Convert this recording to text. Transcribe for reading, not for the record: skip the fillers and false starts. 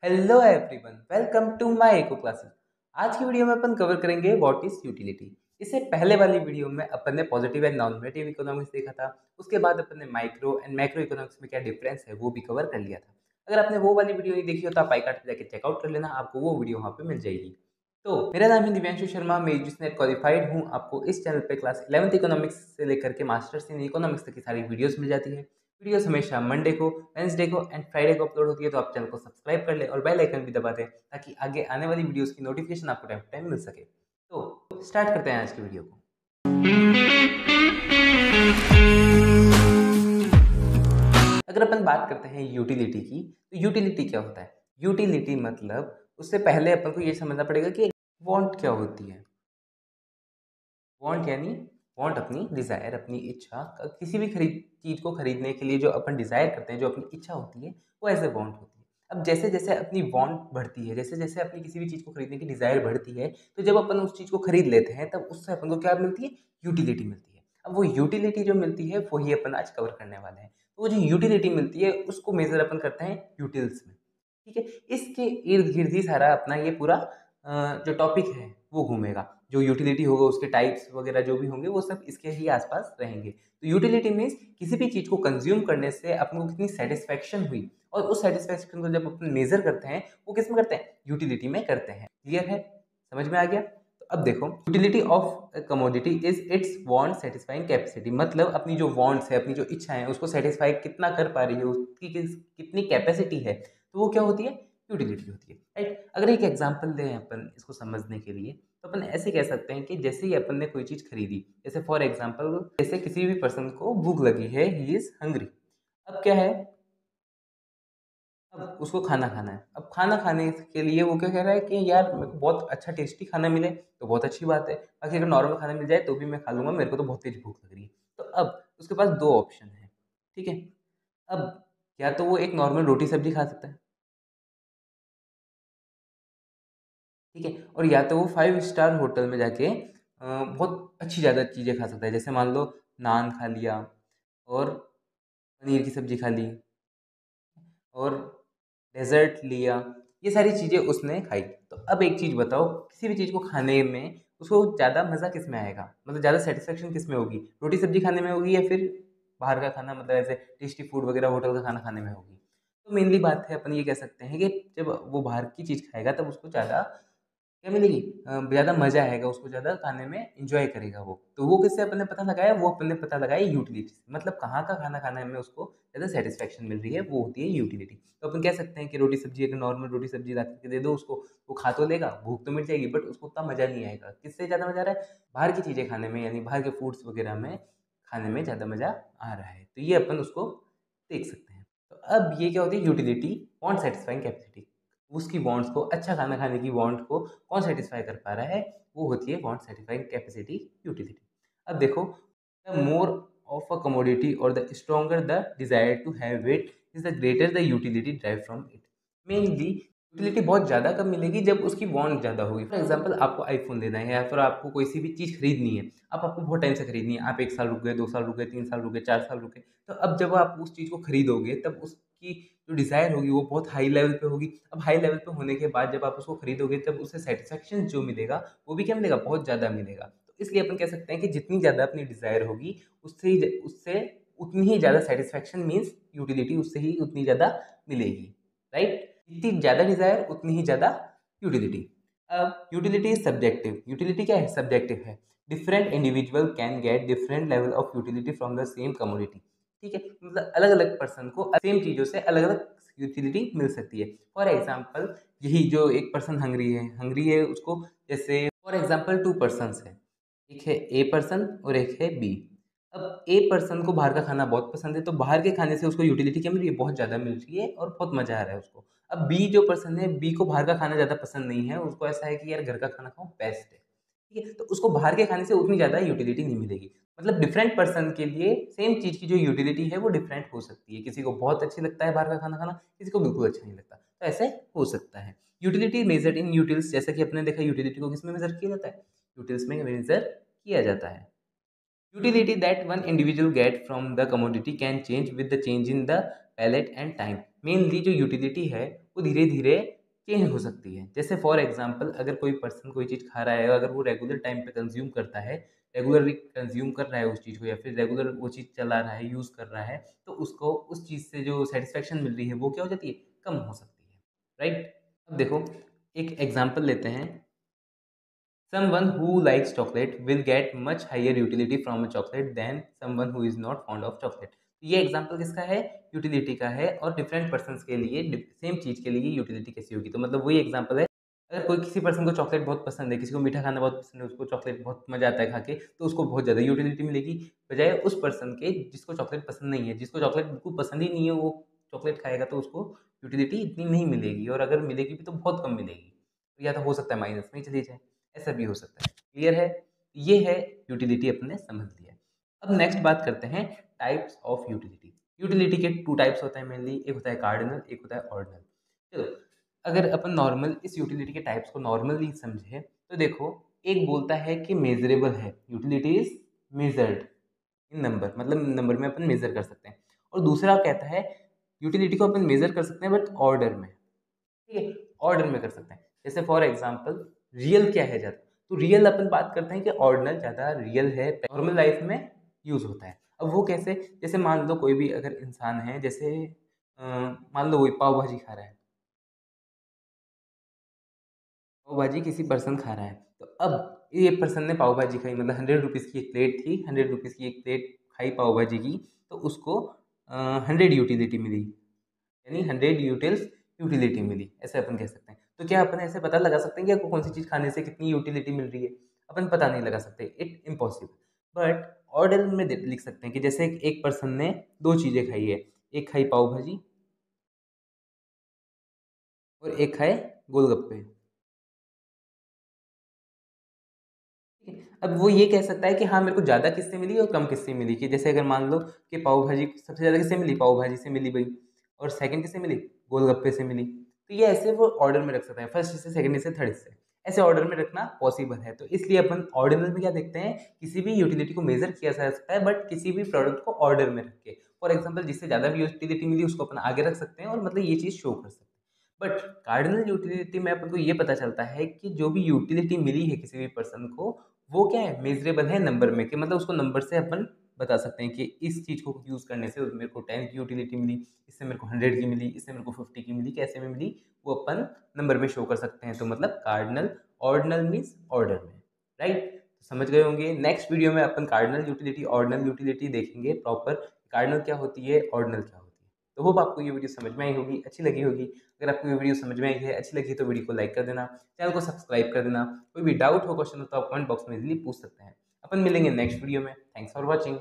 Hello everyone, welcome to my eco classes. आज की video में अपन कवर करेंगे व्हाट इज यूटिलिटी। इससे पहले वाली वीडियो में अपन ने positive and non negative economics देखा था। उसके बाद अपन ने माइक्रो एंड मैक्रो इकोनॉमिक्स में क्या डिफरेंस है वो भी कवर कर लिया था। अगर आपने वो वाली वीडियो नहीं देखी हो तो आप आई कार्ड पे जाके चेकआउट कर लेना, आपको वो वीडियो वहाँ पे मिल जाएगी। तो मेरा नाम है दिव्यांशु शर्मा, मैं यूजीसी क्वालिफाइड हूँ। आपको इस चैनल पे क्लास 11th इकोनॉमिक्स से लेकर के मास्टर्स इन इकोनॉमिक्स तक की सारी वीडियोस मिल जाती है। वीडियोस हमेशा मंडे को, वेंसडे को एंड फ्राइडे को अपलोड होती है, तो आप चैनल को सब्सक्राइब कर ले और बेल आइकन भी दबा दें ताकि आगे आने वाली वीडियोस की नोटिफिकेशन आपको टाइम टू टाइम मिल सके। तो स्टार्ट करते हैं आज की वीडियो को। अगर अपन बात करते हैं यूटिलिटी की, तो यूटिलिटी क्या होता है? यूटिलिटी मतलब उससे पहले अपन को ये समझना पड़ेगा कि वांट क्या होती है। वांट यानी वांट अपनी डिज़ायर, अपनी इच्छा, किसी भी चीज़ को खरीदने के लिए जो अपन डिज़ायर करते हैं, जो अपनी इच्छा होती है, वो एज ए वांट होती है। अब जैसे जैसे अपनी वांट बढ़ती है, जैसे जैसे अपनी किसी भी चीज़ को खरीदने की डिज़ायर बढ़ती है, तो जब अपन उस चीज़ को खरीद लेते हैं तब उससे अपन को क्या मिलती है? यूटिलिटी मिलती है। अब वो यूटिलिटी जो मिलती है वही अपन आज कवर करने वाले हैं। तो वो जो यूटिलिटी मिलती है उसको मेजर अपन करते हैं यूटिल्स में। ठीक है, इसके इर्द गिर्द ही सारा अपना ये पूरा जो टॉपिक है वो घूमेगा। जो यूटिलिटी होगा उसके टाइप्स वगैरह जो भी होंगे वो सब इसके ही आसपास रहेंगे। तो यूटिलिटी मीन्स किसी भी चीज़ को कंज्यूम करने से अपन को कितनी सेटिस्फैक्शन हुई, और उस सेटिस्फैक्शन को जब अपन मेजर करते हैं वो किस में करते हैं? यूटिलिटी में करते हैं। क्लियर है? समझ में आ गया? तो अब देखो, utility of commodity is it's want satisfying capacity. मतलब अपनी जो वांट्स है, अपनी जो इच्छा है, उसको सेटिस्फाई कितना कर पा रही है, उसकी कितनी कैपेसिटी है, तो वो क्या होती है? यूटिलिटी होती है। राइट? अगर एक एग्जांपल दें अपन इसको समझने के लिए, तो अपन ऐसे कह सकते हैं कि जैसे ही अपन ने कोई चीज़ खरीदी, जैसे फॉर एग्जांपल जैसे किसी भी पर्सन को भूख लगी है, ही इज़ हंग्री। अब क्या है? अब उसको खाना खाना है। अब खाना खाने के लिए वो क्या कह रहा है कि यार मेरे को बहुत अच्छा टेस्टी खाना मिले तो बहुत अच्छी बात है, बाकी अगर नॉर्मल खाना मिल जाए तो भी मैं खा लूँगा, मेरे को तो बहुत तेज़ भूख लग रही है। तो अब उसके पास 2 ऑप्शन हैं, ठीक है? अब या तो वो एक नॉर्मल रोटी-सब्ज़ी खा सकता है, ठीक है? और या तो वो 5 स्टार होटल में जाके बहुत अच्छी ज़्यादा चीज़ें खा सकता है। जैसे मान लो नान खा लिया और पनीर की सब्ज़ी खा ली और डेज़र्ट लिया, ये सारी चीज़ें उसने खाई। तो अब एक चीज़ बताओ, किसी भी चीज़ को खाने में उसको ज़्यादा मज़ा किस में आएगा? मतलब ज़्यादा सैटिस्फैक्शन किस में होगी? रोटी-सब्ज़ी खाने में होगी या फिर बाहर का खाना, मतलब ऐसे टेस्टी फूड वगैरह होटल का खाना खाने में होगी? तो मेनली बात है, अपन ये कह सकते हैं कि जब वो बाहर की चीज़ खाएगा तब उसको ज़्यादा क्या मिलेगी? ज़्यादा मज़ा आएगा, उसको ज़्यादा खाने में एन्जॉय करेगा वो। तो वो किससे अपन ने पता लगाया? वो अपन ने पता लगाया यूटिलिटी से। मतलब कहाँ का खाना खाने में उसको ज़्यादा सैटिस्फैक्शन मिल रही है, वो होती है यूटिलिटी। तो अपन कह सकते हैं कि रोटी-सब्ज़ी, अगर नॉर्मल रोटी-सब्ज़ी ला के दे दो उसको, वो खा तो लेगा, भूख तो मिट जाएगी, बट उसको उतना मज़ा नहीं आएगा। किससे ज़्यादा मज़ा आ रहा है? बाहर की चीज़ें खाने में, यानी बाहर के फूड्स वगैरह में खाने में ज़्यादा मज़ा आ रहा है। तो ये अपन उसको देख सकते हैं। तो अब ये क्या होती है? Utility, want satisfying capacity. उसकी वांट्स को, अच्छा खाना खाने की वांट को कौन सैटिस्फाई कर पा रहा है? वो होती है वांट सैटिस्फाइंग कैपेसिटी, यूटिलिटी। अब देखो, the more of a commodity और the stronger the desire to have it is the greater the utility derived from it. Mainly utility बहुत ज़्यादा कब मिलेगी? जब उसकी वांट ज़्यादा होगी। फॉर एग्जाम्पल, आपको आईफोन लेना है या फिर आपको कोई सी भी चीज़ खरीदनी है, अब आपको बहुत टाइम से खरीदनी है, आप 1 साल रुक गए, 2 साल रुक गए, 3 साल रुक गए, 4 साल रुके, तो अब जब आप उस चीज़ को खरीदोगे तब उसकी जो डिज़ायर होगी वो बहुत हाई लेवल पे होगी। अब हाई लेवल पे होने के बाद जब आप उसको खरीदोगे तब उससे सैटिस्फैक्शन जो मिलेगा वो भी क्या मिलेगा? बहुत ज़्यादा मिलेगा। तो इसलिए अपन कह सकते हैं कि जितनी ज़्यादा अपनी डिज़ायर होगी उससे उतनी ही ज़्यादा सैटिस्फैक्शन मीन्स यूटिलिटी उससे ही उतनी ज़्यादा मिलेगी। राइट? जितनी ज़्यादा डिज़ायर उतनी ही ज़्यादा यूटिलिटी। अब यूटिलिटी इज सब्जेक्टिव। यूटिलिटी क्या है? सब्जेक्टिव है। Different individual can get different level of utility from the same commodity. ठीक है, मतलब अलग अलग पर्सन को सेम चीज़ों से अलग अलग यूटिलिटी मिल सकती है। फॉर एग्जाम्पल, यही जो एक पर्सन हंगरी है उसको, जैसे फॉर एग्जाम्पल 2 पर्सन्स है, एक है ए पर्सन और एक है बी। अब ए पर्सन को बाहर का खाना बहुत पसंद है, तो बाहर के खाने से उसको यूटिलिटी क्या मिल रही है? बहुत ज़्यादा मिल रही है और बहुत मज़ा आ रहा है उसको। अब बी जो पर्सन है, बी को बाहर का खाना ज़्यादा पसंद नहीं है, उसको ऐसा है कि यार घर का खाना खाओ, बेस्ट है। ठीक है, तो उसको बाहर के खाने से उतनी ज़्यादा यूटिलिटी नहीं मिलेगी। मतलब डिफरेंट पर्सन के लिए सेम चीज़ की जो यूटिलिटी है वो डिफरेंट हो सकती है। किसी को बहुत अच्छी लगता है बाहर का खाना खाना, किसी को बिल्कुल अच्छा नहीं लगता, तो ऐसे हो सकता है। यूटिलिटी मेजर्ड इन यूटिल्स, जैसा कि अपने देखा यूटिलिटी को किस में मेजर किया जाता है? यूटिल्स में मेजर किया जाता है। Utility that one individual get from the commodity can change with the change in the palette and time. Mainly जो यूटिलिटी है वो धीरे धीरे चेंज हो सकती है। जैसे फॉर एग्जांपल अगर कोई पर्सन कोई चीज़ खा रहा है, अगर वो रेगुलर टाइम पे कंज्यूम करता है, रेगुलरली कंज्यूम कर रहा है उस चीज़ को, या फिर रेगुलर वो चीज़ चला रहा है, यूज़ कर रहा है, तो उसको उस चीज़ से जो सेटिस्फेक्शन मिल रही है वो क्या हो जाती है, कम हो सकती है, राइट। अब देखो एक एग्जांपल लेते हैं। Someone who likes chocolate will get much higher utility from a chocolate than someone who is not fond of chocolate। ये एग्जांपल किसका है, यूटिलिटी का है, और डिफरेंट पर्सन्स के लिए सेम चीज़ के लिए यूटिलिटी कैसी होगी। तो मतलब वही एग्जांपल है, अगर कोई किसी पर्सन को चॉकलेट बहुत पसंद है, किसी को मीठा खाना बहुत पसंद है, उसको चॉकलेट बहुत मजा आता है खा के, तो उसको बहुत ज़्यादा यूटिलिटी मिलेगी, बजाय उस पर्सन के जिसको चॉकलेट पसंद नहीं है। जिसको चॉकलेट बिल्कुल पसंद ही नहीं है, वो चॉकलेट खाएगा तो उसको यूटिलिटी इतनी नहीं मिलेगी, और अगर मिलेगी भी तो बहुत कम मिलेगी, या तो हो सकता है माइनस में ही चली जाए, ऐसा भी हो सकता है। क्लियर है, ये है यूटिलिटी, अपने समझ लिया। अब नेक्स्ट बात करते हैं टाइप्स ऑफ यूटिलिटी। यूटिलिटी के टू टाइप्स होते हैं मेनली, एक होता है कार्डिनल, एक होता है ऑर्डिनल। चलो अगर अपन नॉर्मल इस यूटिलिटी के टाइप्स को नॉर्मली समझे तो देखो, एक बोलता है कि मेजरेबल है, utility is measured in number, मतलब नंबर में अपन मेजर कर सकते हैं। और दूसरा कहता है यूटिलिटी को अपन मेजर कर सकते हैं बट ऑर्डर में, ठीक है, ऑर्डर में कर सकते हैं। जैसे फॉर एग्जांपल रियल क्या है ज़्यादा, तो रियल अपन बात करते हैं कि ऑर्डिनल ज़्यादा रियल है, नॉर्मल लाइफ में यूज़ होता है। अब वो कैसे, जैसे मान लो कोई भी अगर इंसान है, जैसे मान लो वही पाव भाजी खा रहा है, पाव भाजी किसी पर्सन खा रहा है, तो अब ये पर्सन ने पाव भाजी खाई, मतलब 100 रुपीज़ की एक प्लेट थी, 100 रुपीज़ की एक प्लेट खाई पाव भाजी की, तो उसको 100 यूटिलिटी मिली, यानी 100 यूटिलिटी मिली, ऐसे अपन कह सकते हैं। तो क्या अपन ऐसे पता लगा सकते हैं कि आपको कौन सी चीज़ खाने से कितनी यूटिलिटी मिल रही है, अपन पता नहीं लगा सकते, इट इम्पॉसिबल। बट ऑर्डर में लिख सकते हैं कि जैसे एक पर्सन ने दो चीज़ें खाई है, एक खाई पाव भाजी और एक खाए गोलगप्पे, ठीक है। अब वो ये कह सकता है कि हाँ मेरे को ज़्यादा किससे मिली और कम किससे मिली, कि जैसे अगर मान लो कि पाव भाजी सबसे ज़्यादा किससे मिली, पाव भाजी से मिली भाई, और सेकंड किससे मिली, गोलगप्पे से मिली। तो ये ऐसे वो ऑर्डर में रख सकता है, फर्स्ट से, सेकंड से, थर्ड से, ऐसे ऑर्डर में रखना पॉसिबल है। तो इसलिए अपन ऑर्डिनल में क्या देखते हैं, किसी भी यूटिलिटी को मेजर किया जा सकता है बट किसी भी प्रोडक्ट को ऑर्डर में रख के। फॉर एग्जाम्पल जिससे ज़्यादा भी यूटिलिटी मिली उसको अपन आगे रख सकते हैं, और मतलब ये चीज़ शो कर सकते हैं। बट कार्डिनल यूटिलिटी में अपन को ये पता चलता है कि जो भी यूटिलिटी मिली है किसी भी पर्सन को, वो क्या है, मेजरेबल है नंबर में, कि मतलब उसको नंबर से अपन बता सकते हैं कि इस चीज़ को यूज़ करने से मेरे को 10 की यूटिलिटी मिली, इससे मेरे को 100 की मिली, इससे मेरे को 50 की मिली, कैसे में मिली, वो अपन नंबर में शो कर सकते हैं। तो मतलब कार्डिनल, ऑर्डिनल मीन्स ऑर्डर में, राइट। तो समझ गए होंगे। नेक्स्ट वीडियो में अपन कार्डिनल यूटिलिटी, ऑर्डिनल यूटिलिटी देखेंगे प्रॉपर, कार्डिनल क्या होती है, ऑर्डिनल क्या होती है। तो होप आपको ये वीडियो समझ में आई होगी, अच्छी लगी होगी। अगर आपको ये वीडियो समझ में आई है, अच्छी लगी, तो वीडियो को लाइक कर देना, चैनल को सब्सक्राइब कर देना। कोई भी डाउट हो, क्वेश्चन हो तो आप कमेंट बॉक्स में इजीली पूछ सकते हैं। अपन मिलेंगे नेक्स्ट वीडियो में। Thanks for watching.